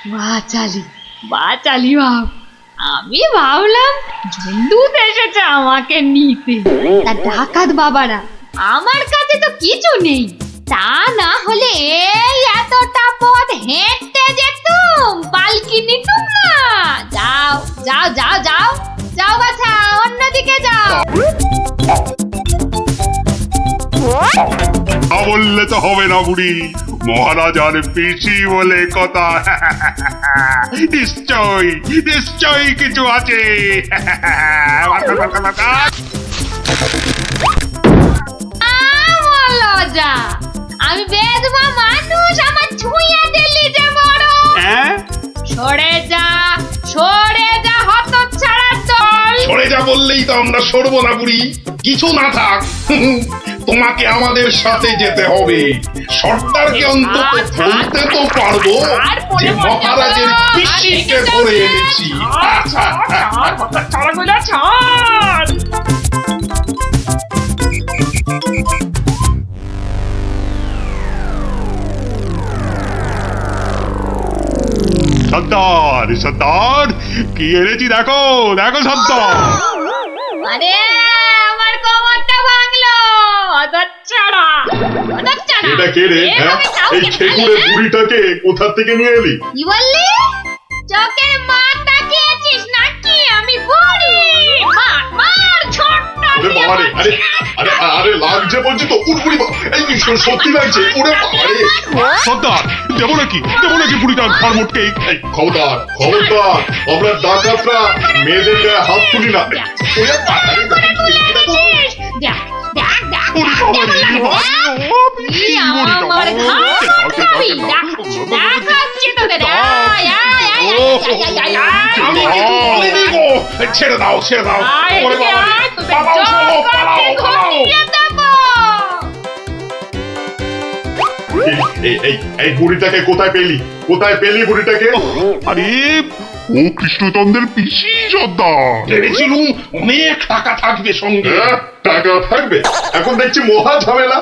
বাচালি বাচালি ভাব, আমি ভাবলাম ঝন্ডুত এসেছে আমাকে নিতে। তা ডাকাত বাবারা, আমার কাছে তো কিছু নেই, তা না হলে এই এতটা পথ হেঁটে যেতুম, পালকি নিতুম না। যাও যাও যাও যাও যাও বাছা, অন্যদিকে যাও। বললে তো হবে না বুড়ি, মহারাজার পিসি বলে কথা। নিশ্চয়ই নিশ্চয়ই কিছু আছে। লজ্জা, আমি বেদবা মানুষ, আমার ছুঁয়ে দিলি যে বড়। সরে যা সরে যা, হতচ্ছাড়ার দল। সরে যা বললেই তো আমরা সরবো না বুড়ি, কিছু না থাক। তোমাকে আমাদের সাথে যেতে হবে। সর্দারকে অন্তত বলতে তো পারবো যে মহারাজের পিসিকে ধরে এনেছি। সর্দার সর্দার, কি এনেছি দেখো দেখো সর্দার। আরে আমার কোমরটা ভাঙলো, হতচ্ছাড়া হতচ্ছাড়া। এটা কে রে? এই খেকুড়ে বুড়িটাকে কোথা থেকে নিয়ে এলি? কি বললি? চোখের মার তাকিয়েছিস নাকি? আমি বুড়ি? মার মার, ছোট্ট। আরে বাবা রে, আরে আরে আরে লাগছে বলছি তো। উড়বুড়ি, এই সত্যি লাগছে। ওরে বাবা রে সর্দার, দেবো নাকি বুড়িটার ঘর মোটকে? খবরদার খবরদার, আমরা ডাকাতরা মেয়েদের গায়ে হাত তুলি না। ওরে বাবা রে, দেখ দেখ দেখ, আমার ঘাট দেখাচ্ছি তোদের। ছেড়ে দাও ছেড়ে দাও। ওরে বাবা রে, পালাও সব, পালাও পালাও। এই বুড়িটাকে কোথায় পেলি বুড়িটাকে? আরে ও কৃষ্ণচন্দ্রের পিসি সর্দার। ভেবেছিলুম অনেক টাকা থাকবে সঙ্গে। টাকা থাকবে? এখন দেখছি মহা ঝামেলা।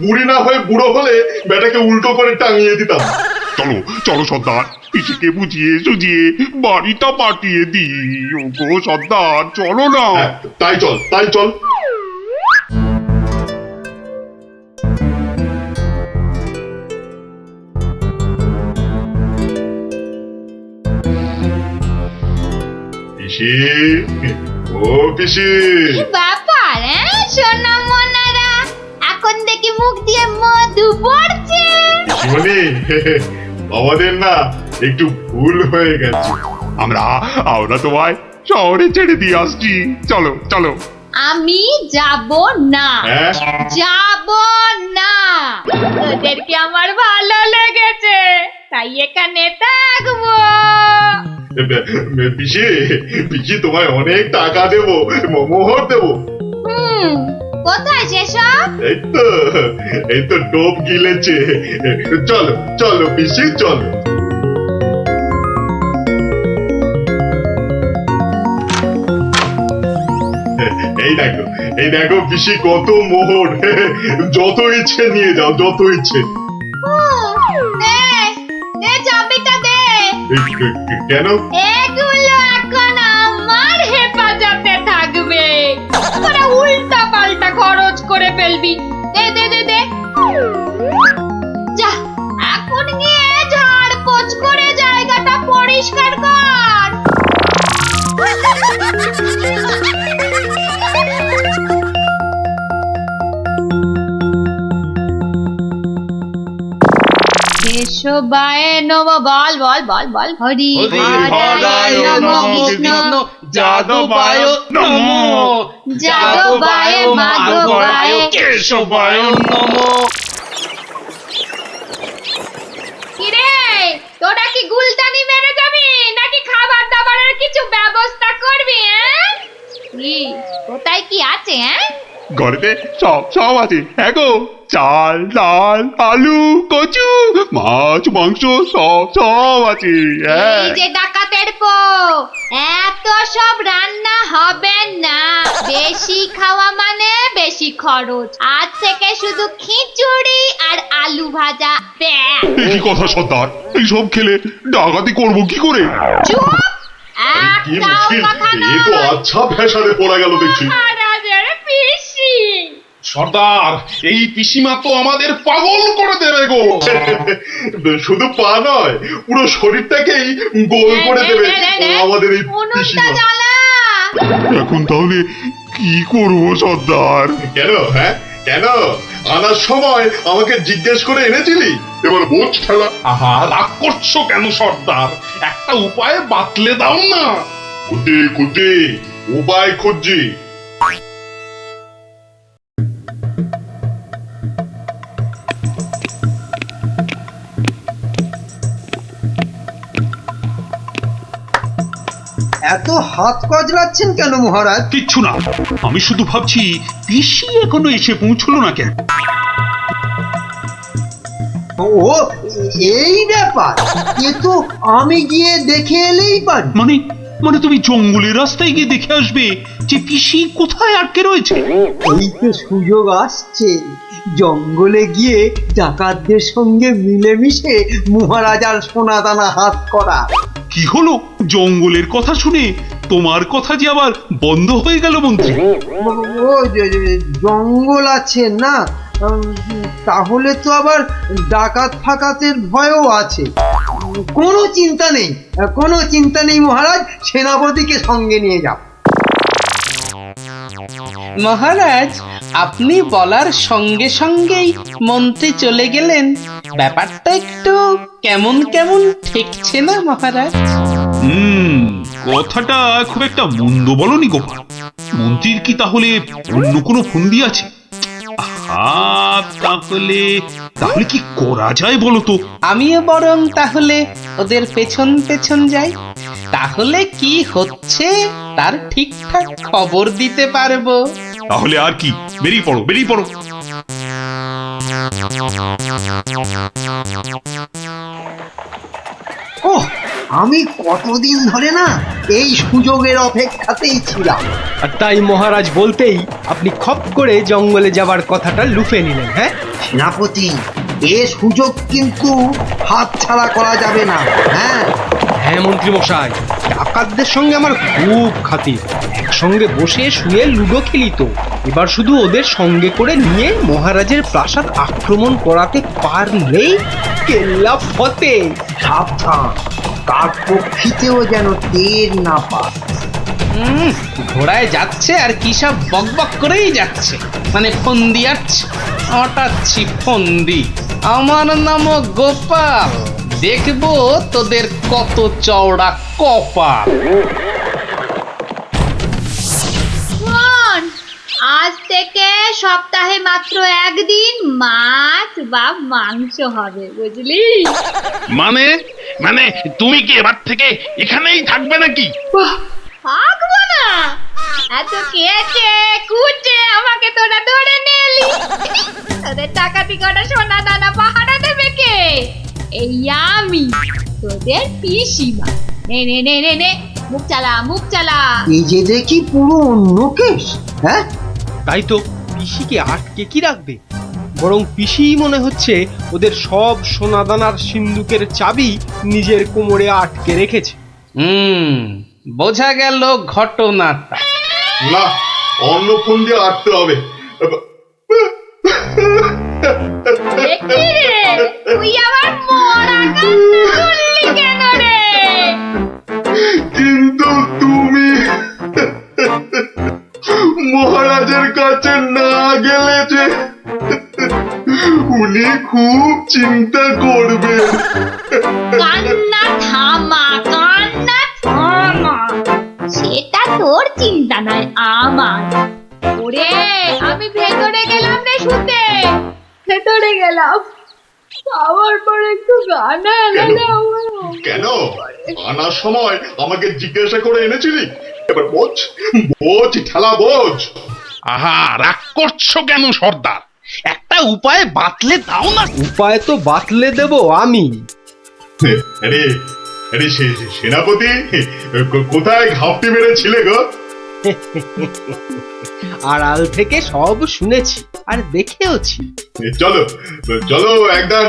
বুড়ি না হয়ে বুড়ো হলে বেটাকে উল্টো করে টাঙিয়ে দিতাম। চলো চলো সর্দার, পিসিকে বুঝিয়ে সুঝিয়ে বাড়িটা পাঠিয়ে দিই। ওগো সর্দার, চলো না। তাই চল তাই চল। পিসি, ও পিসি। ব্যাপার সোনা মনারা, এখন দেখি মুখ দিয়ে মধু পড়ছে। পিসিমণি, আমাদের না একটু ভুল হয়ে গেছে। আমরা তোমায় শহরে ছেড়ে দিয়ে আসছি। চলো চলো। আমি যাব না, যাব না। তোদেরকে আমার ভালো লেগেছে, তাই এখানে থাকবো। পিসি পিসি, তোমায় অনেক টাকা দেবো, মোহর দেবো। কোথায় সেসব? এই তো টোপ গিলেছে। চলো চলো পিসি চলো। এই দেখো পিসি, কত মোহর। যত ইচ্ছে নিয়ে যাও, যত ইচ্ছে। চাবিটা দে। কেন? এগুলো এখন আমার হেফাজতে থাকবে, তোরা উল্টা পাল্টা খরচ করে ফেলবি। দে দে দে দে। যা, এখন গিয়ে ঝাড় পোছ করে জায়গাটা পরিষ্কার কর। কেশবায় নম, বল বল বল বল। হরি হরায় নম, কৃষ্ণ যাদবায় নমো, যাদবায় মাধবায় কেশবায় নমো। কিরে, তোরা কি গুলতানি মেরে যাবি নাকি খাবার দাবারের কিছু ব্যবস্থা করবি? কি কোথায় কি আছে? ঘরেতে সব আছে। হ্যাঁ গো, চাল ডাল আলু কচু মাছ মাংস সব আছে। এই যে ডাকাতের পো, এত সব রান্না হবে না, বেশি খাওয়া মানে বেশি খরচ। আজ থেকে শুধু খিচুড়ি আর আলু ভাজা, ব্যাস। এ কি কথা সর্দার, এইসব খেলে ডাকাতি করবো কি করে? চুপ, কি একটাও মুশকিল, কথা না। এ তো আচ্ছা ফ্যাসাদে পড়া গেল দেখছি। মহারাজের পিসি। সর্দার, এই পিসিমা তো আমাদের পাগল করে দেবে গো। শুধু পা নয়, পুরো শরীরটাকেই গোল করে দেবে আমাদের এই উনুনটা পিসিমা। জ্বালা। এখন তাহলে কি করবো সর্দার? কেন হ্যাঁ, কেন আনার সময় আমাকে জিজ্ঞেস করে এনেছিলি? এবার বোঝ খেলা। আহা, রাগ করছো কেন সর্দার? একটা উপায় বাতলে দাও না। খুঁজে খুঁজে উপায় খুঁজছি। এত হাত কজলাচ্ছেন কেন মহারাজ? কিচ্ছু না, আমি শুধু ভাবছি পিসি এখনো এসে পৌঁছলো না কেন। ও এই ব্যাপার, এ তো আমি গিয়ে দেখে এলেই পারি। মানে মানে তুমি জঙ্গলের রাস্তায় গিয়ে দেখে আসবে যে পিসি কোথায় আটকে রয়েছে? এই তো সুযোগ আসছে, জঙ্গলে গিয়ে ডাকাতদের সঙ্গে মিলেমিশে মহারাজার সোনাদানা হাত করা। কি হলো, জঙ্গলের কথা শুনে তোমার কথা যে আবার বন্ধ হয়ে গেল মন্ত্রী? ও জঙ্গল আছে না, তাহলে তো আবার ডাকাত ফাকাতের ভয়ও আছে। কোনো চিন্তা নেই, কোনো চিন্তা নেই মহারাজ, সেনাপতিকে সঙ্গে নিয়ে যাও। মহারাজ, আপনি বলার সঙ্গে সঙ্গেই মন্ত্রী চলে গেলেন। ব্যাপারটা একটু কেমন কেমন ঠেকছে না মহারাজ? কথাটা খুব একটা মন্দ বলনি গোপাল। মন্ত্রীর কি তাহলে অন্য কোনো ফন্দি আছে? তাহলে তাহলে কি করা যায় বলো তো? আমিও বরং তাহলে ওদের পেছন পেছন যাই, তাহলে কি হচ্ছে তার ঠিকঠাক খবর দিতে পারবো। তাহলে আর কি, বেরিয়ে পড়ো বেরিয়ে পড়ো। ওহ, আমি কতদিন ধরে না এই সুযোগের অপেক্ষাতেই ছিলাম। আর তাই মহারাজ বলতেই আপনি খপ করে জঙ্গলে যাবার কথাটা লুফে নিলেন। হ্যাঁ সেনাপতি, এ সুযোগ কিন্তু হাতছাড়া করা যাবে না। হ্যাঁ হ্যাঁ মন্ত্রী মশাই, ডাকাতদের সঙ্গে আমার খুব খাতির। একসঙ্গে বসে শুয়ে লুডো খেলি তো। এবার শুধু ওদের সঙ্গে করে নিয়ে মহারাজের প্রাসাদ আক্রমণ করাতে পারলেই কেল্লা ফতে। সাবধান, কার পক্ষিতেও যেন টের না পায়। ঘোড়ায় যাচ্ছে আর কি সব বকবক করেই যাচ্ছে, মানে ফন্দি আটছে, আটাচ্ছি ফন্দি। আমার নাম গোপাল, দেখবো তোদের কত চওড়া কপাল। শোন, আজ থেকে সপ্তাহে মাত্র একদিন মাছ বা মাংস হবে, বুঝলি? মানে মানে তুমি কি এবার থেকে এখানেই থাকবে নাকি? থাকবো না? এত কেটে কুটে আমাকে তোরা ধরে নিলি, তোদের টাকাতি কটা সোনা দানা পাহারা দেবে কে? এই আমি, তোদের পিসিমা। নে নে নে নে নে, মুখ চালা মুখ চালা। এই যে দেখি পুরো অন্য কেস। হ্যাঁ, তাই তো, পিসিকে আটকে কি রাখবে? বরং পিসিই মনে হচ্ছে ওদের সব সোনাদানার সিন্ধুকের চাবি নিজের কোমরে আটকে রেখেছে। বোঝা গেল ঘটনাটা। না, অন্য ফোন দিয়ে আটতে হবে। দেখি রে, তুই আবার মরা কান্না করলি কেন রে? কিন্তু তুমি মহারাজের কাছে না গেলে যে উনি খুব চিন্তা করবেন। কান্না থামা, কান্না থামা। সেটা তোর চিন্তা নয়, আমার। ওরে, আমি ভেতরে গেলাম রে শুতে, ভেতরে গেলাম। আবার পরে একটু গানা এনে কেন আনার সময় আমাকে জিজ্ঞাসা করে এনেছিলি? এবার বোঝ, বোঝ ঠেলা বোঝ। আহা, রাগ করছো কেন সর্দার? একটা উপায় বাতলে দাও না। উপায় তো বাতলে দেব আমি। আরে আরে সেনাপতি, কোথায় ঘাপটি মেরেছিলে গো? আড়াল থেকে সব শুনেছি আর দেখেওছি। চলো চলো একদম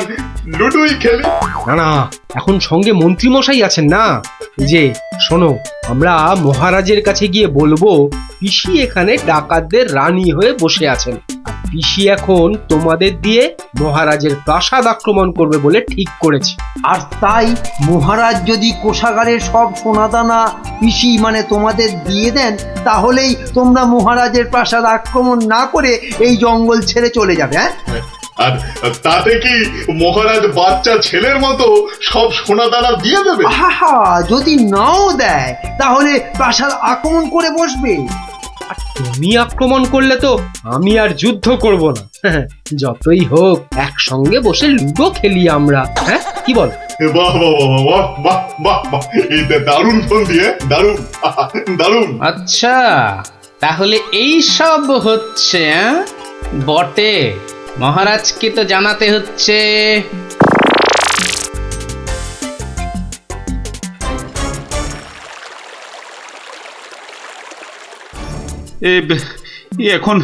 লুডুই খেলি। না না, এখন সঙ্গে মন্ত্রী মশাই আছেন না। এই যে শোনো, আমরা মহারাজের কাছে গিয়ে বলবো পিসি এখানে ডাকাতদের রানী হয়ে বসে আছেন, আর পিসি এখন তোমাদের দিয়ে মহারাজের প্রাসাদ আক্রমণ করবে বলে ঠিক করেছে। আর তাই মহারাজ যদি কোষাগারের সব সোনাদানা পিসি মানে তোমাদের দিয়ে দেন, তাহলেই তোমরা মহারাজের প্রাসাদ আক্রমণ না করে এই জঙ্গল ছেড়ে চলে যাবে। হ্যাঁ, আর তাতে কি মহারাজ বাচ্চা ছেলের মতো সব সোনা দানা দিয়ে দেবে? আহা, যদি নাও দেয় তাহলে প্রাসাদ আক্রমণ করে বসবে। আর তুমি আক্রমণ করলে তো আমি আর যুদ্ধ করব না। যতই হোক একসঙ্গে বসে লুডো খেলি আমরা। হ্যাঁ, কি বল? বাহ বাহ বাহ বাহ বাহ বাহ, এই দারুণ ফোন দিয়ে, দারুণ দারুণ। আচ্ছা, তাহলে এই সব হচ্ছে বটে। মহারাজকে তো জানাতে হচ্ছে। এখন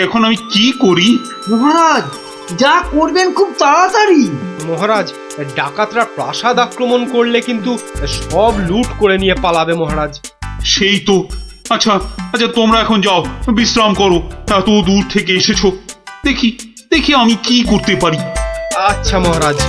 এখন আমি কি করি? মহারাজ যা করবেন খুব তাড়াতাড়ি। মহারাজ, ডাকাতরা প্রাসাদ আক্রমণ করলে কিন্তু সব লুট করে নিয়ে পালাবে মহারাজ। সেই তো। আচ্ছা আচ্ছা, তোমরা এখন যাও, বিশ্রাম করো। এত দূর থেকে এসেছো, দেখি দেখি আমি কি করতে পারি। আচ্ছা মহারাজ।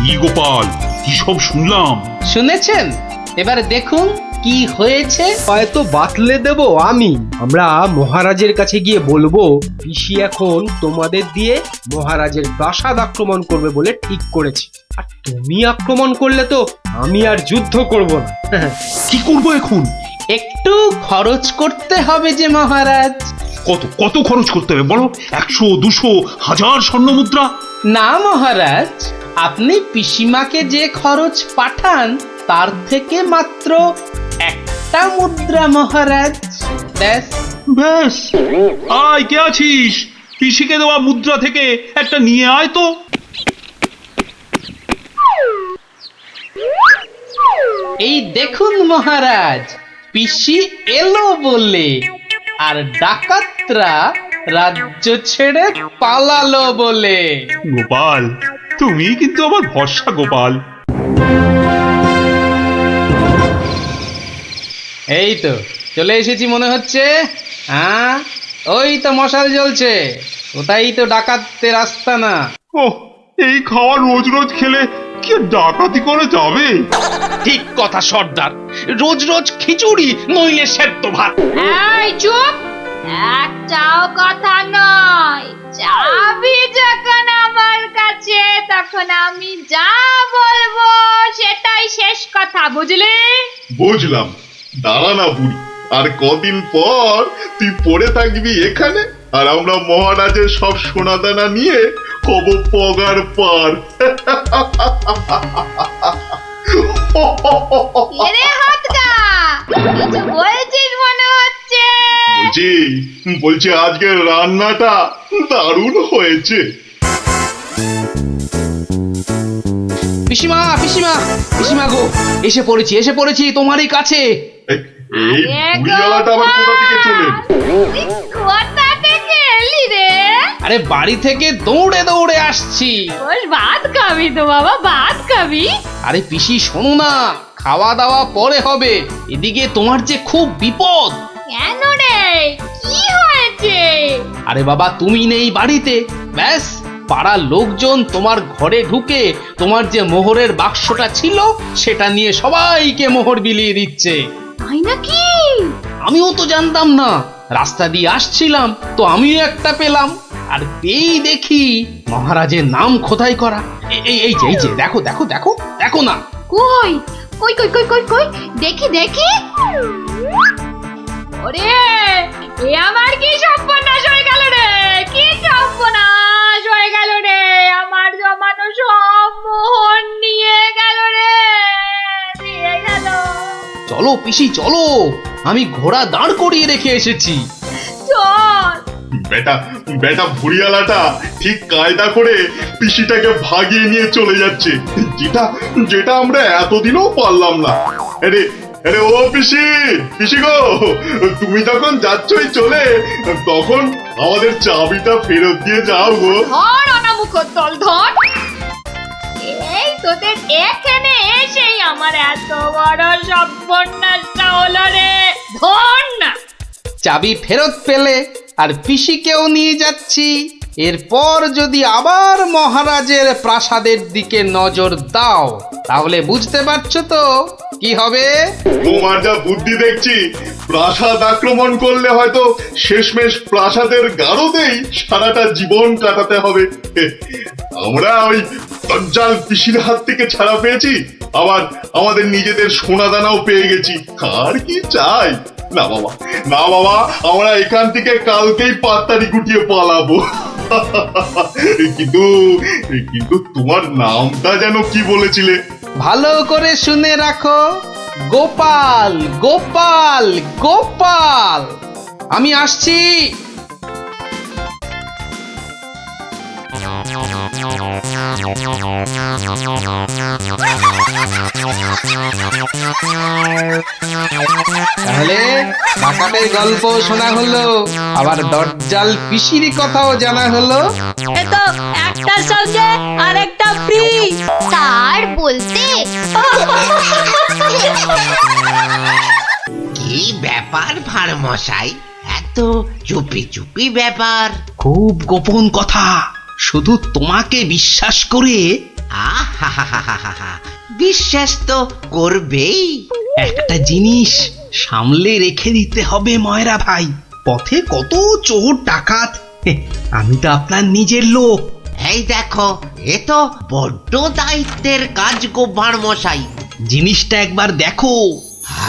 কি গোপাল, কি সব শুনলাম? শুনেছেন? এবার দেখুন কি হয়েছে। হয়তো বাতলে দেব আমি। আমরা মহারাজের কাছে গিয়ে বলবো পিসি এখন তোমাদের দিয়ে মহারাজের প্রাসাদ আক্রমণ করবে বলে ঠিক করেছে, আর তুমি আক্রমণ করলে তো আমি আর যুদ্ধ করব না। কি করব এখন? একটু খরচ করতে হবে যে মহারাজ। কত কত খরচ করতে হবে বলো? 100, 200, 1000 স্বর্ণ মুদ্রা? না মহারাজ, আপনি পিসিমাকে যে খরচ পাঠান তার থেকে মাত্র একটা মুদ্রা মহারাজ। ব্যাস। ব্যাস? আয়, কে আছিস? পিসিকে দেওয়া মুদ্রা থেকে একটা নিয়ে আয় তো। এই দেখুন মহারাজ, পিসি এলো বলে, আর ডাকাতরা রাজ্য ছেড়ে পালালো বলে। গোপাল, তুমি কিন্তু আমার ভরসা গোপাল। এই তো চলে এসেছি মনে হচ্ছে। হ্যাঁ, ওই তো মশাল জ্বলছে। ওটাই তো ডাকাতদের রাস্তা না। ওহ, এই খাওয়া রোজ রোজ খেলে কি ডাকাতি করে যাবে? ঠিক কথা সর্দার, রোজ রোজ খিচুড়ি নইলে সেদ্ধ ভাত। এই চুপ, একটাও কথা নয়। চাবি যখন আমার কাছে, তখন আমি যা বলবো সেটাই শেষ কথা, বুঝলি? বুঝলাম। দাঁড়া না বুড়ি, আর কদিন পর তুই পড়ে থাকবি এখানে, আর আমরা মহারাজের সব সোনাদানা নিয়ে হব পগার পার। এরে হাতটা, কিছু বলছিস মনে হচ্ছে। বলছি বলছি আজকের রান্নাটা দারুণ হয়েছে। পিসিমা পিসিমা পিসিমা গো, এসে পড়েছি তোমারই কাছে। এই বুড়িওয়ালাটা আবার কোথা থেকে চলে? কোথা থেকে এলি রে? আরে বাড়ি থেকে দৌড়ে দৌড়ে আসছি। বল, ভাত খাবি তো বাবা, ভাত খাবি? আরে পিসি শোনো না, খাওয়া দাওয়া পরে হবে। এদিকে তোমার যে খুব বিপদ। কেন রে, কি হয়েছে? আরে বাবা, তুমি নেই বাড়িতে, ব্যাস পাড়ার লোকজন তোমার ঘরে ঢুকে তোমার যে মোহরের বাক্সটা ছিল সেটা নিয়ে সবাইকে মোহর বিলিয়ে দিচ্ছে। তাই নাকি? আমিও তো জানতাম না, রাস্তা দিয়ে আসছিলাম তো আমিও একটা পেলাম, আর পেয়েই দেখি মহারাজের নাম খোদাই করা। এই যে দেখো দেখো দেখো দেখো না। কই কই কই কই কই কই, দেখি দেখি। ওরে, এ আমার কি সর্বনাশ হয়ে গেল রে, কি সর্বনাশ হয়ে গেল রে, আমার জমানো সব মোহর নিয়ে গেল রে, নিয়ে গেল। চলো পিসি চলো, আমি ঘোড়া দাঁড় করিয়ে রেখে এসেছি। চল। বেটা বেটা ভুড়িয়ালাটা ঠিক কায়দা করে পিসিটাকে ভাগিয়ে নিয়ে চলে যাচ্ছে, যেটা যেটা আমরা এতদিনও পারলাম না। আরে আরে ও পিসি, পিসি গো, তুমি যখন যাচ্ছই চলে, তখন আমাদের চাবিটা ফেরত দিয়ে যাও গো। ধর অনামুখর দল ধর। এই তোদের এখানে এসেই আমার এত বড় সর্বনাশটা হলো রে। ধর না। চাবি ফেরত পেলে আর পিসিকেও নিয়ে যাচ্ছি। এরপর যদি আবার মহারাজের প্রাসাদের দিকে নজর দাও, তাহলে বুঝতে পারছো তো কি হবে। তোমার যা বুদ্ধি দেখছি, প্রাসাদ আক্রমণ করলে হয়তো শেষমেশ প্রাসাদের গারদেই সারাটা জীবন কাটাতে হবে। আমরা ওই দজ্জাল পিসির হাত থেকে ছাড়া পেয়েছি, আবার আমাদের নিজেদের সোনা দানাও পেয়ে গেছি, আর কি চাই। না বাবা, না বাবা, আমরা এখান থেকে কালকেই পাত্তারি গুটিয়ে পালাবো। কিন্তু কিন্তু তোমার নামটা যেন কি বলেছিলে? ভালো করে শুনে রাখো, গোপাল গোপাল গোপাল। আমি আসছি। তাহলে ডাকাতের গল্প শোনা হলো, আবার দজ্জাল পিসির কথাও জানা হলো। এ তো একটার সঙ্গে আরেকটা ফ্রি। তার বলতে কি ব্যাপার ভার মশাই, এত চুপি চুপি ব্যাপার? খুব গোপন কথা, শুধু তোমাকে বিশ্বাস করে। আহা, বিশ্বাস তো করবেই। একটা জিনিস সামলে রেখে দিতে হবে ময়রা ভাই, পথে কত চোর ডাকাত। আমি তো আপনার নিজের লোক। এই দেখো, এ তো বড্ড দায়িত্বের কাজ গো ভার মশাই। জিনিসটা একবার দেখো,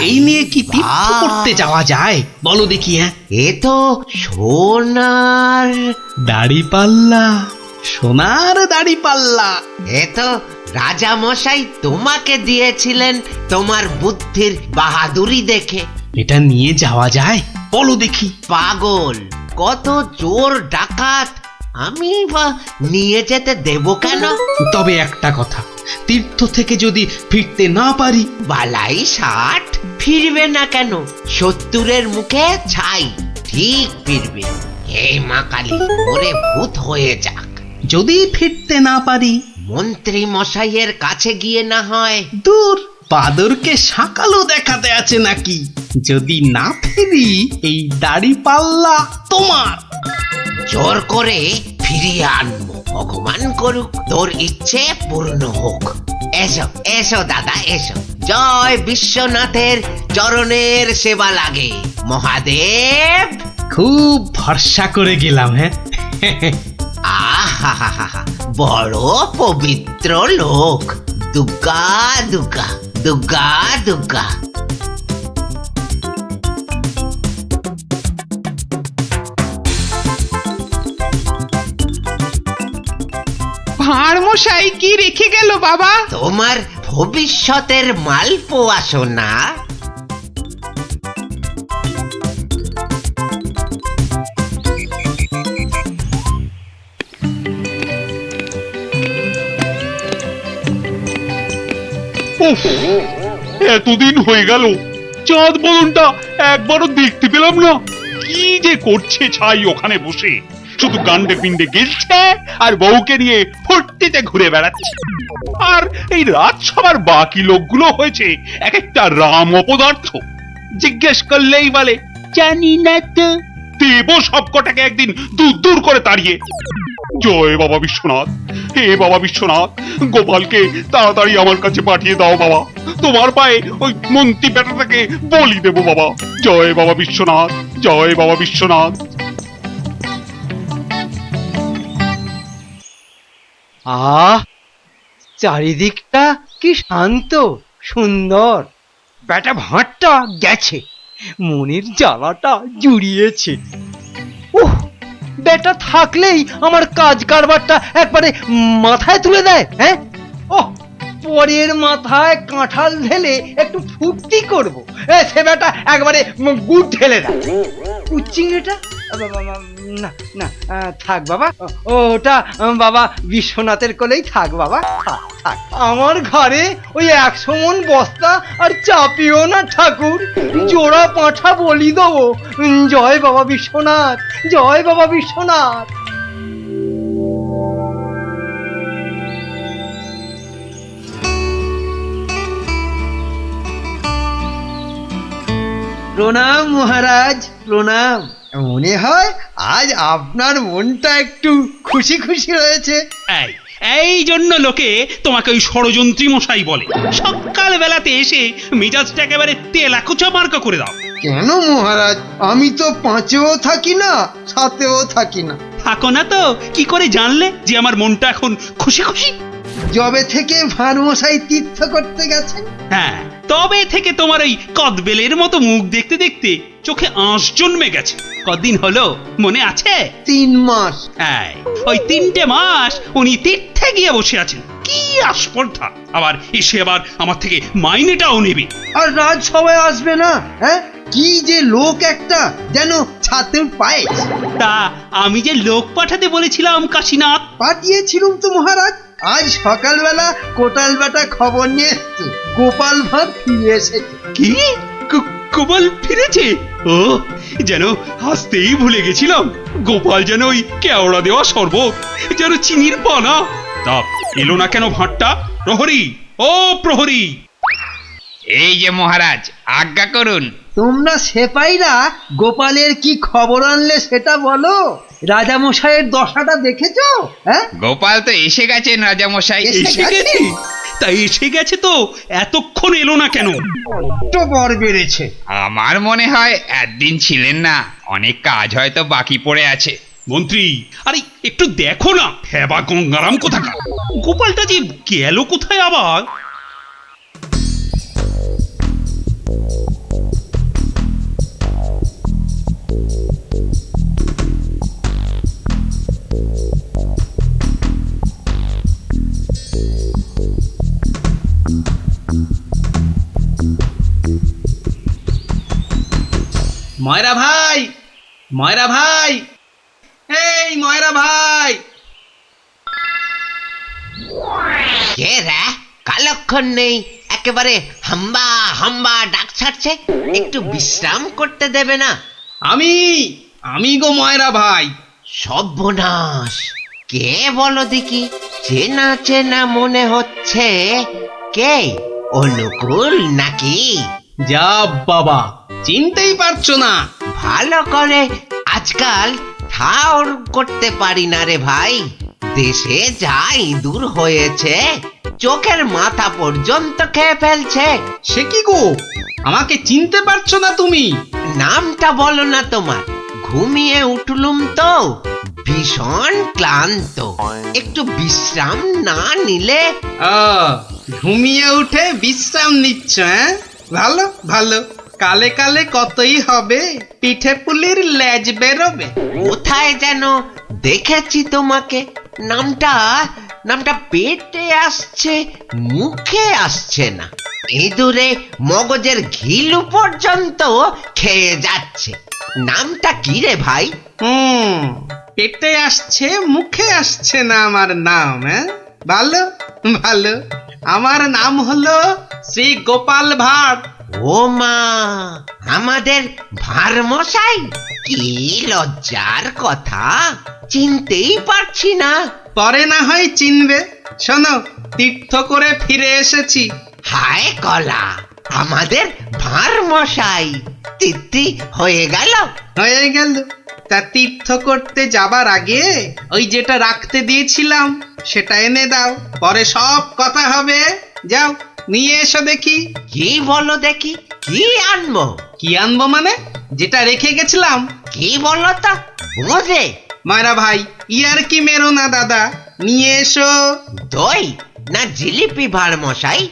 এই নিয়ে কি তীর্থ করতে যাওয়া যায় বলো দেখি? হ্যাঁ, এ তো সোনার দাড়ি পাল্লা, সোনার দাড়ি পাল্লা। এ তো রাজা মশাই তোমাকে দিয়েছিলেন তোমার বুদ্ধির বাহাদুরি দেখে। এটা নিয়ে যাওয়া যায় বলো দেখি? পাগল, কত চোর ডাকাত, আমি বা নিয়ে যেতে দেব কেন? তবে একটা কথা, তীর্থ থেকে যদি ফিরতে না পারি? বালাই 60 ফিরবে না কেন? 70-এর মুখে ছাই, ঠিক ফিরবে। হে মা কালী, ওরে ভূত হয়ে যাক। যদি ফিরতে না পারি? মন্ত্রী মশাইয়ের কাছে গিয়ে না হয়। দূর, বাদরকে সাকালো দেখাতে আছে নাকি? যদি না ফিরি, এই দাড়ি পাল্লা তোমার। জোর করে ফিরিয়ে আনবো, ভগবান করুক তোর ইচ্ছে পূর্ণ হোক। এসো এসো দাদা, এসো। জয় বিশ্বনাথের চরণের সেবা লাগে মহাদেব। খুব ভরসা করে গেলাম। হ্যাঁ, আহা, বড় পবিত্র লোক। দুর্গা দুর্গা দুর্গা দুর্গা। ভাঁড় মশাই কি রেখে গেল বাবা? তোমার ভবিষ্যতের মালপোয়া সোনা। উফ, এতদিন হয়ে গেল চাঁদ বদনটা একবারও দেখতে পেলাম না। কি যে করছে ছাই ওখানে বসে, শুধু গান্ডে পিণ্ডে গেলছে আর বউকে নিয়ে ফুর্তিতে ঘুরে বেড়াচ্ছে। আর এই রাজসভার বাকি লোকগুলো হয়েছে এক একটা রাম অপদার্থ। জিজ্ঞেস করলেই বলে জানি না তো। দেব সবকটাকে একদিন দূর দূর করে তাড়িয়ে। জয় বাবা বিশ্বনাথ, হে বাবা বিশ্বনাথ, গোপালকে তাড়াতাড়ি আমার কাছে পাঠিয়ে দাও বাবা। তোমার পায়ে ওই মন্ত্রী বেটাটাকে বলি দেবো বাবা। জয় বাবা বিশ্বনাথ, জয় বাবা বিশ্বনাথ। আহ, চারিদিকটা কি শান্ত সুন্দর। বেটা ভাঁড়টা গেছে, মনের জ্বালাটা জুড়িয়েছে। উহ, বেটা থাকলেই আমার কাজ কারবারটা একবারে মাথায় তুলে দেয়। হ্যাঁ, ওহ, পরের মাথায় কাঁঠাল ঢেলে একটু ফুর্তি করব। সে বেটা একবারে গুড় ঢেলে দেয়। চিংড়িটা না না থাক বাবা, ওটা বাবা বিশ্বনাথের কোলেই থাক বাবা, থাক থাক। আমার ঘরে ওই 100 মণ বস্তা আর চাপিও না ঠাকুর, জোড়া পাঁঠা বলি দেবো। জয় বাবা বিশ্বনাথ, জয় বাবা বিশ্বনাথ। প্রণাম মহারাজ, প্রণাম। মনে হয় আজ আপনার মনটা একটু খুশি খুশি রয়েছে। এই জন্য লোকে তোমাকে ওই ষড়যন্ত্রী মশাই বলে। সকাল বেলাতে এসে মেজাজটা একেবারে তেলাকুচা মার্কা করে দাও। কেন মহারাজ, আমি তো 5এও থাকি না 7এও থাকি না। থাকো না তো কি করে জানলে যে আমার মনটা এখন খুশি খুশি? যবে থেকে ভানুমশাই তীর্থ করতে গেছেন। হ্যাঁ, তবে থেকে তোমার ওই কদবেলের মতো মুখ দেখতে দেখতে চোখে আঁশ জন্মে গেছে। কদিন হলো মনে আছে? 3 মাস। হ্যাঁ, ওই 3টে মাস উনি তীর্থে গিয়ে বসে আছেন। কি আস্পর্ধা! আবার এসে আবার আমার থেকে মাইনেটাও নেবে। আর রাজসভায় আসবে না? হ্যাঁ, কি যে লোক একটা, যেন ছাতের পায়ে। তা আমি যে লোক পাঠাতে বলেছিলাম কাশীনাথ, পাঠিয়েছিলুম তো মহারাজ। আজ সকালবেলা কোটাল বেটা খবর নিয়ে এসছে, গোপাল ভাঁড় ফিরে এসেছে। কি গোপাল ফিরেছে? ও, যেন হাসতেই ভুলে গেছিলাম। গোপাল যেন ওই কেওড়া দেওয়া শরবত, যেন চিনির পানা। তা এলো না কেন ভাঁড়টা? প্রহরী, ও প্রহরী! এই যে মহারাজ, আজ্ঞা করুন। তোমরা সেপাইরা গোপালের কি খবর আনলে সেটা বলো। রাজামশাইয়ের দশাটা দেখেছো? হ্যাঁ, গোপাল তো এসে গেছেন রাজামশাই। এসে গেছে? তাই এসে গেছে তো এতক্ষণ এলো না কেন? তো বর বেড়েছে। আমার মনে হয় একদিন ছিলেন না, অনেক কাজ হয়তো বাকি পড়ে আছে। মন্ত্রী, আরে একটু দেখো না, হেবা গঙ্গারাম কোথাকার! গোপালটা যে গেল কোথায় আবার? ময়রা ভাই, ময়রা ভাই, এই ময়রা ভাই! কে রে? কালক্ষণ নেই, একেবারে হাম্বা হাম্বা ডাক ছাড়ছে। একটু বিশ্রাম করতে দেবে না? আমি গো ময়রা ভাই। সর্বনাশ! কে বলো দেখি? চেনা চেনা মনে হচ্ছে। কে? অনুকূল নাকি? যা বাবা, চিনতেই পারছো না? ভালো করে আজকাল ঠাউর করতে পারি না রে ভাই। দেশে যা ইঁদুর হয়েছে, চোখের মাথা পর্যন্ত খেয়ে ফেলছে। সে কি গো, আমাকে চিনতে পারছো না তুমি? নামটা বলো না তোমার। ঘুমিয়ে উঠলুম তো, ভীষণ ক্লান্ত। একটু বিশ্রাম না নিলে। ঘুমিয়ে উঠে বিশ্রাম নিচ্ছ? হ্যাঁ, ভালো ভালো। কালে কালে কতই হবে, পিঠে পুলির লেজ বেরোবে। কোথায় যেন দেখেছি তোমাকে। নামটা পেটে আসছে, মুখে আসছে না। ইঁদুরে মগজের ঘিলু পর্যন্ত খেয়ে যাচ্ছে। নামটা কি রে ভাই? পেটে আসছে, মুখে আসছে না আমার নাম। হ্যাঁ, ভালো ভালো। আমার নাম হলো শ্রী গোপাল ভাঁড়। ও মা, আমাদের ভাঁড় মশাই! কি লজ্জার কথা, চিনতেই পারছি না। পরে না হয় চিনবে। শোনো, তীর্থ করে ফিরে এসেছি। হায় কলা, আমাদের ভাঁড় মশাই তিথি হয়ে গেল। হয়ে গেল। তা তীর্থ করতে যাবার আগে ওই যেটা রাখতে দিয়েছিলাম সেটা এনে দাও, পরে সব কথা হবে। যাও, নিয়ে এসো দেখি। কি বলো দেখি? কি আনবো? কি আনবো মানে? যেটা রেখে গেছিলাম। কি বলো তো? বোঝে ময়রা ভাই, ইয়ার কি মেরো না দাদা, নিয়ে এসো। দই না জিলিপি ভাঁড় মশাই?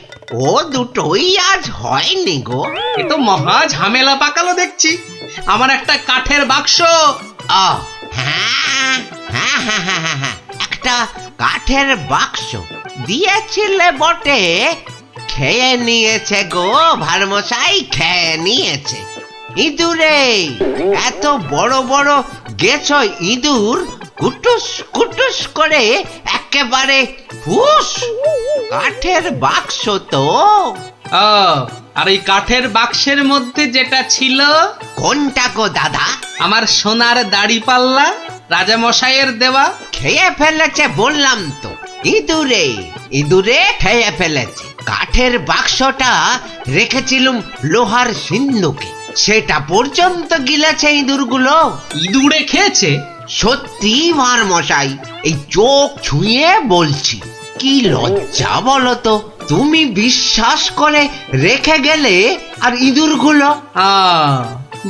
ও দুটোই আজ হয়নি গো। এ তো মহা ঝামেলা পাকালো দেখছি। আমার একটা কাঠের বাক্স। হ্যাঁ, একটা কাঠের বাক্স। দিয়েছিলে বটে, খেয়ে নিয়েছে গো ভারমশাই, খেয়ে নিয়েছে। ইঁদুরে এত বড় বড় গেছ ইঁদুর, কুটুস কুটুস করে একেবারে হুস। কাঠের বাক্স তো। ও, আর এই কাঠের বাক্সের মধ্যে যেটা ছিল, কোনটা গো দাদা? আমার সোনার দাড়ি পাল্লা, রাজা মশাইয়ের দেওয়া। খেয়ে ফেলেছে বললাম তো, ইঁদুরে ইঁদুরে খেয়ে ফেলেছে। কাঠের বাক্সটা রেখেছিলুম লোহার সিন্ধুকে, সেটা পর্যন্ত গিলেছে ইঁদুরগুলো। ইঁদুরে খেয়েছে? সত্যি ভারমশাই, এই চোখ ছুঁয়ে বলছি। কি লজ্জা বলো তো, তুমি বিশ্বাস করে রেখে গেলে আর ইঁদুরগুলো।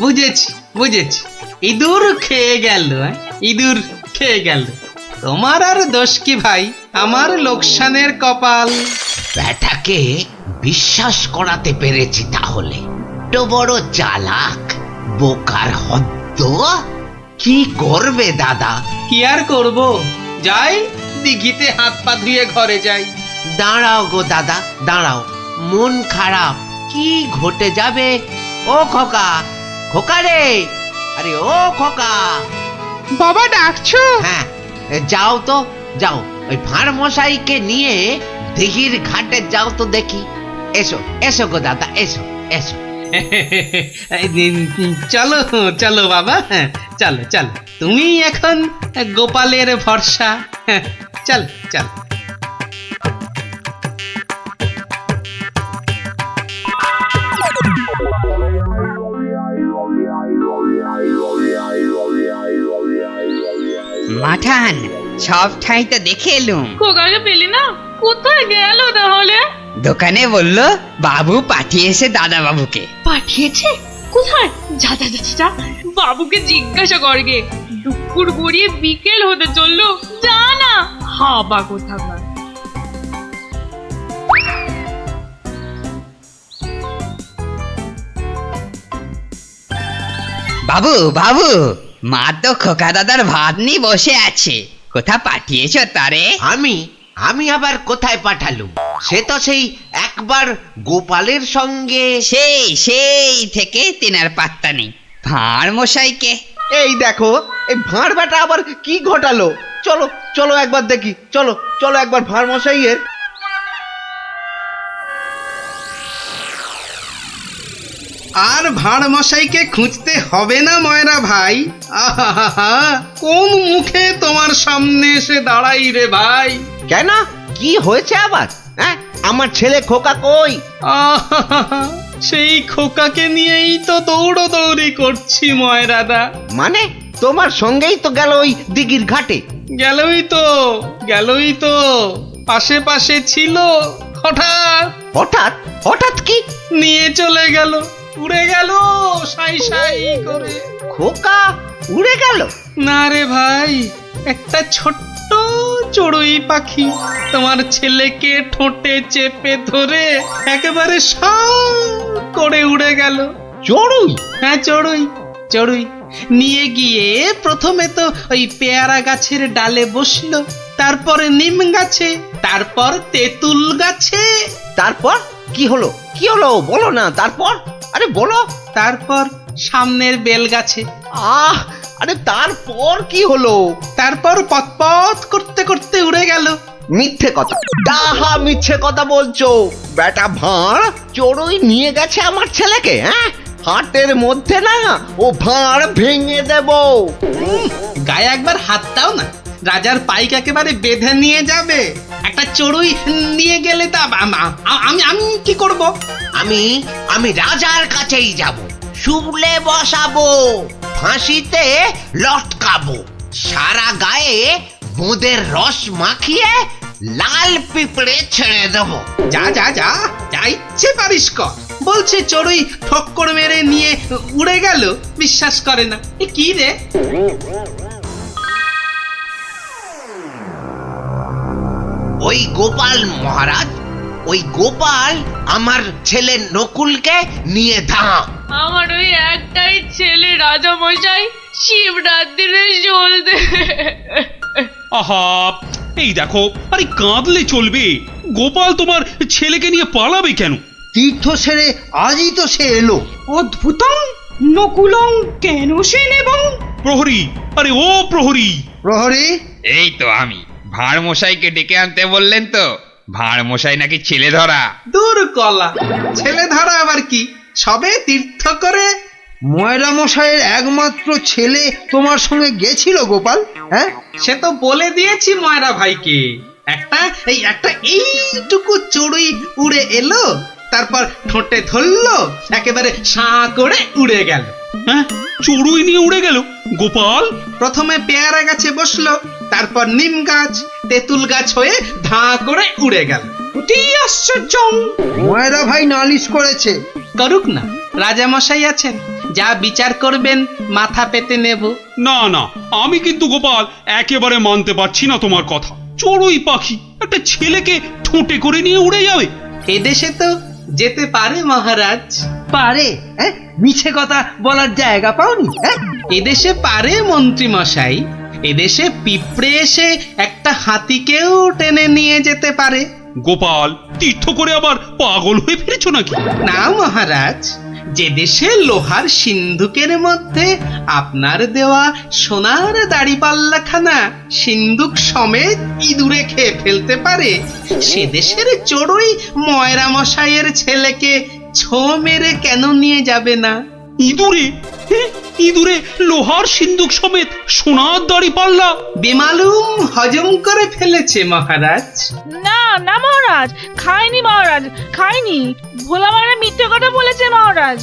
বুঝেছি বুঝেছি, ইঁদুর খেয়ে গেল। ইঁদুর খেয়ে গেল। তোমার আর দোষ কি ভাই, আমার লোকসানের কপাল। ব্যাটাকে বিশ্বাস করাতে পেরেছি তাহলে। তো বড় চালাক, বোকার হদ্দ। কি করবে দাদা? কি আর করব, যাই দিঘিতে হাত পা ধুয়ে ঘরে যাই। দাঁড়াও গো দাদা, দাঁড়াও। মন খারাপ, কি ঘটে যাবে? ও খোকা, খোকা রে, আরে ও খোকা। বাবা ডাকছো? হ্যাঁ, যাও তো, যাও। ওই ভাঁড়মশাইকে নিয়ে দিঘির ঘাটে যাও তো দেখি। এসো এসো গো দাদা, এসো এসো। চলো চলো বাবা, চলো চলো। তুমি এখন গোপালের ভরসা। চল চল। মাঠান, সব ঠাই তো দেখে এলুম। খোকাকে পেলি না? কোথায় গেল তাহলে? দোকানে বললো বাবু পাঠিয়েছে দাদা বাবুকে। পাঠিয়েছে? কোথায়? যা যা যা যা, বাবুকে জিজ্ঞাসা করগে। দুপুর গড়িয়ে বিকেল হতে চললো, যা না। হাবা কোথাকার। বাবু বাবু, মা তো খোকা দাদার ভাত নিয়ে বসে আছে। কোথা পাঠিয়েছ তারে? আমি আমি আবার কোথায় পাঠালুম? সে তো সেই একবার গোপালের সঙ্গে। সেই থেকে তেনার পাত্তা নেই। ভাঁড় মশাইকে। এই দেখো, এই ভাঁড় বেটা আবার কি ঘটালো। চলো চলো একবার দেখি, চলো চলো একবার ভাঁড় মশাইয়ের। আর ভাঁড় মশাইকে খুঁজতে হবে না ময়রা ভাই। আহা, কোন মুখে তোমার সামনে এসে দাঁড়াই রে ভাই। কেন, কি হয়েছে আবার? হ্যাঁ, আমার ছেলে খোকা কই? আহা, সেই খোকাকে নিয়েই তো দৌড়দৌড়ি করছি ময়রাদা। মানে তোমার সঙ্গেই তো গেল ওই দিঘির ঘাটে? গেলই তো পাশে পাশে ছিল। হঠাৎ হঠাৎ হঠাৎ কি? নিয়ে চলে গেল, উড়ে গেল সাই সাই করে। খোকা উড়ে গেল? না রে ভাই, একটা ছোট্ট চড়ুই পাখি তোমার ছেলেকে ঠোঁটে চেপে ধরে একেবারে সাঁ করে উড়ে গেল। চড়ুই? হ্যাঁ, চড়ুই নিয়ে গিয়ে প্রথমে তো ওই পেয়ারা গাছের ডালে বসলো, তারপরে নিম গাছে, তারপর তেঁতুল গাছে। তারপর কি হলো? কি হলো বলো না। তারপর, আরে বলো। তারপর সামনের বেল গাছে। আরে তারপর কি হলো? তারপর পথ করতে করতে উড়ে গেল। মিথ্যে কথা, ডাহা মিথ্যে কথা বলছো। বেটা ভাঁড় চড়ুই নিয়ে গেছে আমার ছেলেকে। হ্যাঁ, হাটের মধ্যে না ও ভাঁড় ভেঙে দেব। গায়ে একবার হাত দাও না, রাজার পাইক একেবারে বেঁধে নিয়ে যাবে। একটা চড়ুই নিয়ে গেলে তা আমি কি করব? আমি রাজার কাছেই যাব, শুলে বসাবো, ফাঁসিতে লটকাবো, সারা গায়ে বোঁদের রস মাখিয়ে লাল পিঁপড়ে ছেড়ে দেবো। যা যা যা, যা ইচ্ছে পারিস কর। বলছে চড়ুই ঠক্কর মেরে নিয়ে উড়ে গেল, বিশ্বাস করে না। এ কি রে? ওই গোপাল মহারাজ, ওই গোপাল আমার ছেলে নকুলকে নিয়ে ধাম। আমার ওই একটাই ছেলে রাজা মশাই, শিবরাত্রিরে চলতে। আহা, এই দেখো, আরে কাঁদলে চলবে? গোপাল তোমার ছেলেকে নিয়ে পালাবে কেন? তীর্থ সেরে আজই তো সে এলো। অদ্ভুতং নকুলং কেন সে নেবং। প্রহরী, আরে ও প্রহরী! প্রহরী, এই তো আমি। ভাঁড় মশাইকে ডেকে আনতে বললেন তো? ভাঁড় মশাই নাকি ছেলে ধরা। দূর কলা, ছেলে ধরা আবার কি, সবে তীর্থ করে। ময়রা মশাইয়ের একমাত্র ছেলে তোমার সঙ্গে গেছিল গোপাল? হ্যাঁ, সে তো বলে দিয়েছি ময়রা ভাইকে। একটা এইটুকু চড়ুই উড়ে এলো, তারপর ঠোঁটে ধরলো, একেবারে সাঁ করে উড়ে গেল। হ্যাঁ, চড়ুই নিয়ে উড়ে গেল গোপাল? প্রথমে পেয়ারা গাছে বসলো, তারপর নিম গাছ, তেঁতুল গাছ হয়ে ধাঁ করে উড়ে গেল। অতি আশ্চর্য। ময়রা ভাই নালিশ করেছে। করুক না, রাজামশাই আছেন, যা বিচার করবেন মাথা পেতে নেব। না না, আমি কিন্তু গোপাল একেবারে মানতে পারছি না তোমার কথা। চড়ুই পাখি একটা ছেলেকে ঠোঁটে করে নিয়ে উড়ে যাবে? এদেশে তো যেতে পারে মহারাজ। পারে? হ্যাঁ, মিছে কথা বলার জায়গা পাওনি? হ্যাঁ, এদেশে পারে মন্ত্রী মশাই। এদেশে পিঁপড়ে এসে একটা হাতিকেও টেনে নিয়ে যেতে পারে। গোপাল, তীর্থ করে আবার পাগল হয়ে ফিরেছ নাকি? না মহারাজ, যে দেশে লোহার সিন্ধুকের মধ্যে আপনার দেওয়া সোনার দাড়িপাল্লাখানা সিন্ধুক সমেত ইঁদুরে খেয়ে ফেলতে পারে, সে দেশের চড়ুই ময়রা মশাইয়ের ছেলেকে ছো মেরে কেন নিয়ে যাবে না? ইঁদুরে? ইঁদুরে লোহার সিন্ধুক সমেত সোনার দাড়ি পাল্লা? বেমালুম হজম করে ফেলেছে মহারাজ। না না মহারাজ, খায়নি মহারাজ, খায়নি। ভোলা মায়ের মিথ্যে কথা বলেছে মহারাজ।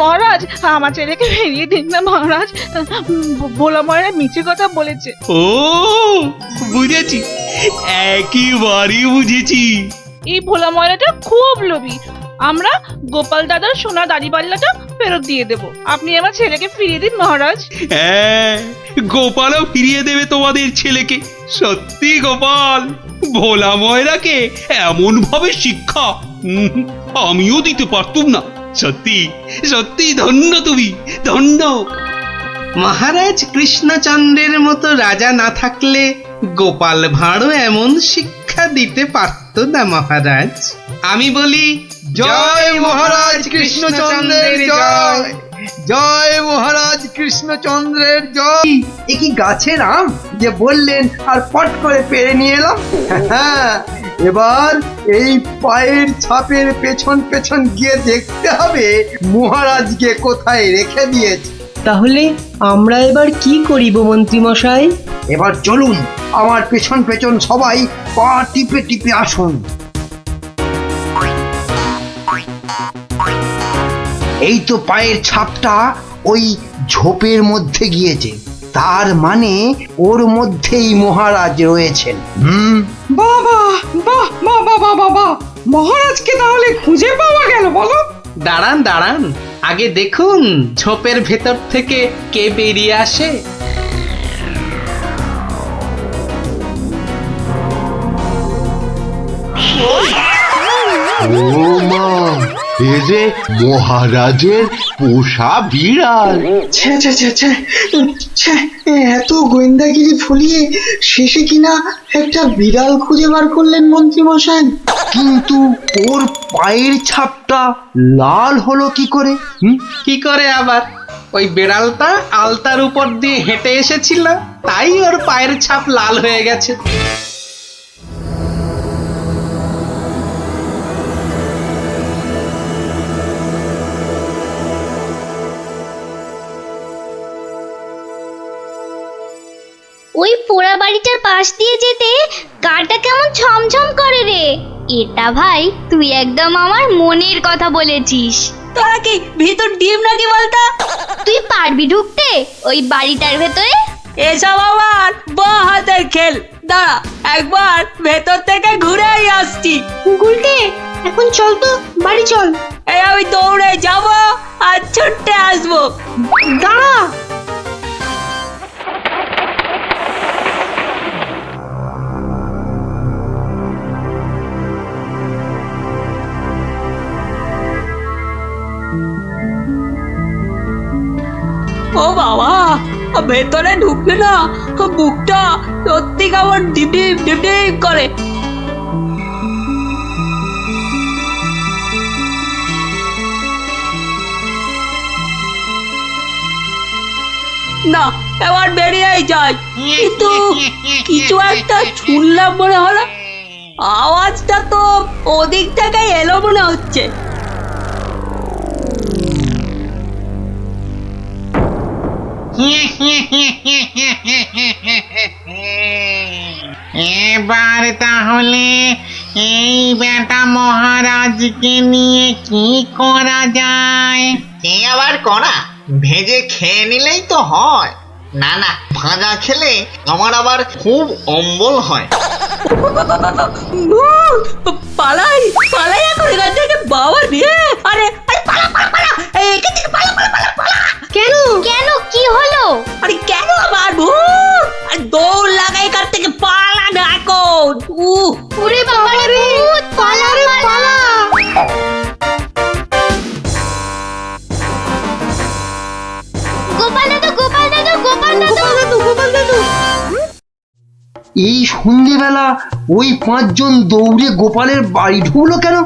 মহারাজ, আমার ছেলেকে ফিরিয়ে দিন না মহারাজ। ভোলা মায়ের মিথ্যে কথা বলেছে। ও বুঝেছি, একেবারে বুঝেছি। এই ভোলা ময়রাটা খুব লোভী। আমরা গোপাল দাদার সোনা দাড়িপাল্লাটা ফেরত দিয়ে দেব। আপনি আমার ছেলেকে ফিরিয়ে দিন মহারাজ। হ্যাঁ, গোপালও ফিরিয়ে দেবে তোমাদের ছেলেকে। সত্যি গোপাল, ভোলা ময়রাকে এমন ভাবে শিক্ষা আমিও দিতে পারতুম না। সত্যি সত্যি ধন্য তুমি, ধন্য। মহারাজ কৃষ্ণচন্দ্রের মতো রাজা না থাকলে গোপাল ভাঁড়ও এমন শিক্ষা দিতে পারত না মহারাজ। আমি বলি জয় মহারাজ কৃষ্ণচন্দ্রের জয়, জয় মহারাজ কৃষ্ণচন্দ্রের জয়। এ কি গাছের আম যে বললেন আর পট করে পেরে নিয়ে এলাম। হ্যাঁ, এবার এই পায়ের ছাপের পেছন পেছন গিয়ে দেখতে হবে মহারাজকে কোথায় রেখে দিয়েছে। তাহলে আমরা এবার কি করিব মন্ত্রী মশাই? এবার চলুন, আমার পেছন পেছন সবাই পা টিপে টিপে আসুন। এই তো পায়ের ছাপটা ওই ঝোপের মধ্যে গিয়েছে, তার মানে ওর মধ্যেই মহারাজ রয়েছেন। বাবা, বাহ, বাবা, বাবা, বাবা, মহারাজকে তাহলে খুঁজে পাওয়া গেল বলো? দাঁড়ান দাঁড়ান, আগে দেখুন ঝোপের ভেতর থেকে কে বেরিয়ে আসে। ও মা, এ যে মহারাজের পোষা বিড়াল। এত গোয়েন্দাগিরি ফলিয়ে শেষে কিনা একটা বিড়াল খুঁজে বার করলেন মন্ত্রী মশাই। কিন্তু ওর পায়ের ছাপটা লাল হলো কি করে? কি করে আবার? ওই বেড়ালটা আলতার উপর দিয়ে হেঁটে এসেছিল, তাই ওর পায়ের ছাপ লাল হয়ে গেছে। ওই পোড়া বাড়িটার পাশ দিয়ে যেতে গাটা কেমন ছমছম করে রে। এটা ভাই তুই একদম আমার মনের কথা বলেছিস। তোরা কি ভেতর ডিম নাকি বলতো? তুই পারবি ঢুকতে ওই বাড়িটার ভেতরে? এসব আমার বাঁ হাতের খেল। দাঁড়া, একবার ভেতর থেকে ঘুরেই আসছি। গুলটে, এখন চল তো, বাড়ি চল। এই আমি দৌড়ে যাব আর ছুটে আসবো। দাঁড়া। ও বাবা, বাবা, ভেতরে ঢুকলে না বুকটা সত্যি কেমন ডিপ ডিপ ডিপ ডিপ করে। না, এবার বেরিয়েই যাই, কিন্তু কিছু একটা শুনলাম মনে হলো। আওয়াজটা তো ওদিক থেকে এলো মনে হচ্ছে। এবার তাহলে এই বেটা মহারাজকে নিয়ে কি করা যায়? কি আবার করা? ভেজে খেয়ে নিলেই তো হয়। না না, ভাজা খেলে আমার আবার খুব অম্বল হয়। পালাই পালাই এখন এখান থেকে, বাবা রে! আরে পালা পালা পালা, এখান থেকে পালা পালা পালা পালা। কেন কেন কি হলো? আরে কেন আবার ভূত? আর দৌড় লাগাই এখান থেকে, পালা না এখন। ওরে বাবা রে, ভূত! পালা রে পালা! গোপাল দাদু, গোপাল দাদু, গোপাল দাদু, গোপাল দাদু! এই সন্ধ্যেবেলা ওই 5 জন দৌড়ে গোপালের বাড়ি ঢুকলো কেন?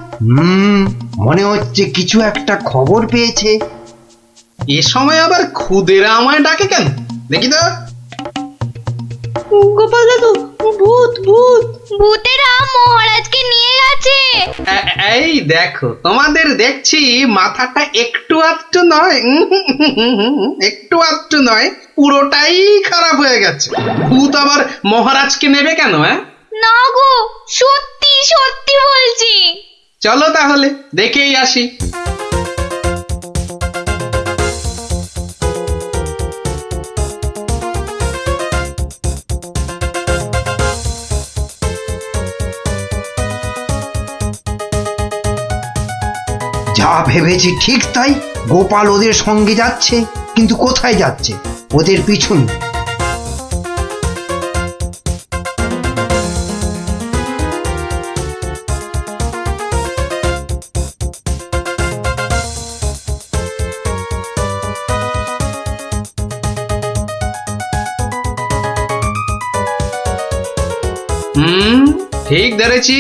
মনে হচ্ছে কিছু একটা খবর পেয়েছে। এ সময় আবার খুদেরা আমায় ডাকে কেন দেখি তো। গোপাল দাদু, ভূত ভূত! ভূতেরা মহারাজকে নিয়ে গেছে। এই দেখো, তোমাদের দেখছি মাথাটা একটু আধটু নয়, একটু আধটু নয়, পুরোটাই খারাপ হয়ে গেছে। ভূত আবার মহারাজকে নেবে কেন? না গো, সত্যি সত্যি বলছি। চলো তাহলে দেখেই আসি। যা ভেবেছি ঠিক তাই। গোপাল ওদের সঙ্গে যাচ্ছে, কিন্তু কোথায় যাচ্ছে? ওদের পিছন। ঠিক ধরেছি,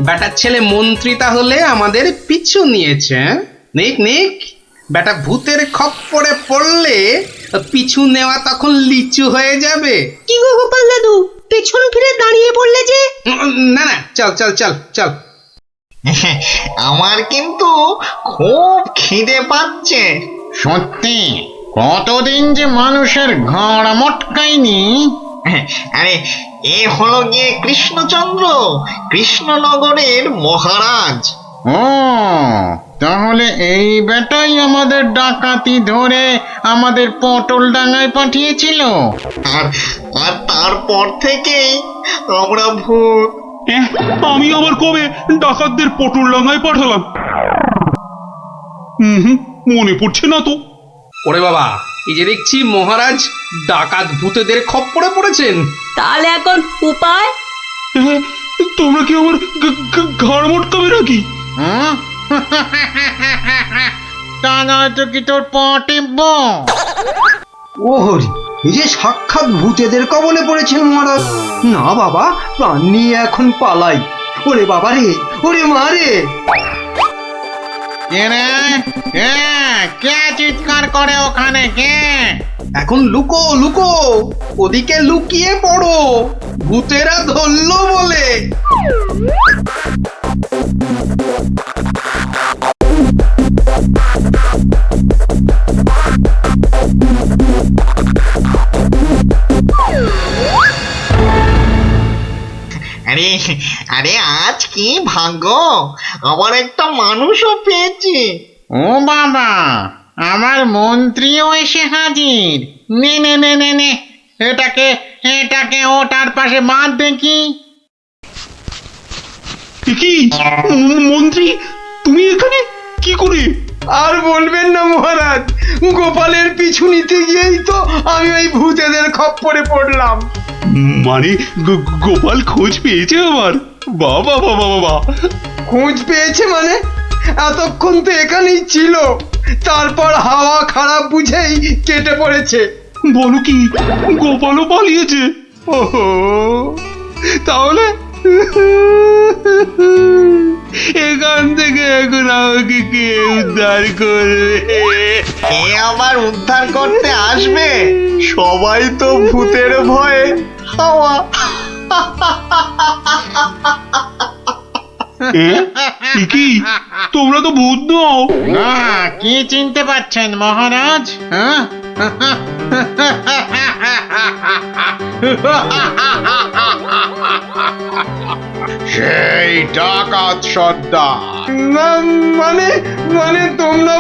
বেটার ছেলে মন্ত্রী তাহলে আমাদের পিছু নিয়েছে। নিক নিক, বেটা ভূতের খপ্পরে পড়লে পিছু নেওয়া তখন লিচু হয়ে যাবে। কি গো গোপাল দাদু, পেছন ফিরে দাঁড়িয়ে পড়লে যে? না না, চল চল চল চল। আমার কিন্তু খুব খিদে পাচ্ছে। সত্যি, কতদিন যে মানুষের ঘাড় মটকায়নি। আরে, এ হলো গিয়ে কৃষ্ণচন্দ্র, কৃষ্ণনগরের মহারাজ। ও, তাহলে এই বেটাই আমাদের ডাকাতি ধরে আমাদের পটল ডাঙায় পাঠিয়েছিল। আর তারপর থেকেই আমরা ভূত। আমি আবার কবে ডাকাতদের পটল ডাঙায় পাঠালাম? মনে পড়ছে না তো। ওরে বাবা, এই যে দেখছি মহারাজ ডাকাত ভূতেদের খপ্পরে পড়েছেন। তাহলে এখন উপায়? তোমরা কি আমার ঘাড় মটকাবে নাকি? তা নয়তো কি তোর পা টিপব? ওহরি, এই যে সাক্ষাৎ ভূতেদের কবলে পড়েছেন মহারাজ। না বাবা, প্রাণ নিয়ে এখন পালাই। ওরে বাবা রে, ওরে মা রে! কে চিৎকার করে ওখানে? কে? এখন লুকো লুকো, ওদিকে লুকিয়ে পড়ো, ভূতেরা ধরলো বলে। আরে আরে, আজ কি ভাগ্য, আবার একটা মানুষও পেয়েছি। ও বাবা, আমার মন্ত্রীও এসে হাজির। নে নে নে নে নে, এটাকে ওটার পাশে বাঁধ দেখি। কি মন্ত্রী, তুমি এখানে কি করে? আর বলবেন না মহারাজ, গোপালের পিছু নিতে গিয়েই তো আমি ওই ভূতেদের খপ্পরে পড়লাম। মানে গোপাল খোঁজ পেয়েছে আমার? বাবা বাবা বাবা! খোঁজ পেয়েছে মানে? এতক্ষণ তো এখানেই ছিল, তারপর হাওয়া খারাপ বুঝেই কেটে পড়েছে। বলো কি গোপালও পালিয়েছে? ওহো, তাহলে এখান থেকে এখন আমাকে কে উদ্ধার করবে? কে আবার উদ্ধার করতে আসবে? সবাই তো ভূতের ভয়ে হাওয়া। কি তোমরা তো ভূত নও? না, কি চিনতে পারছেন মহারাজ? হ্যাঁ? সেই ডাকাত সর্দার। মানে মানে তোমরা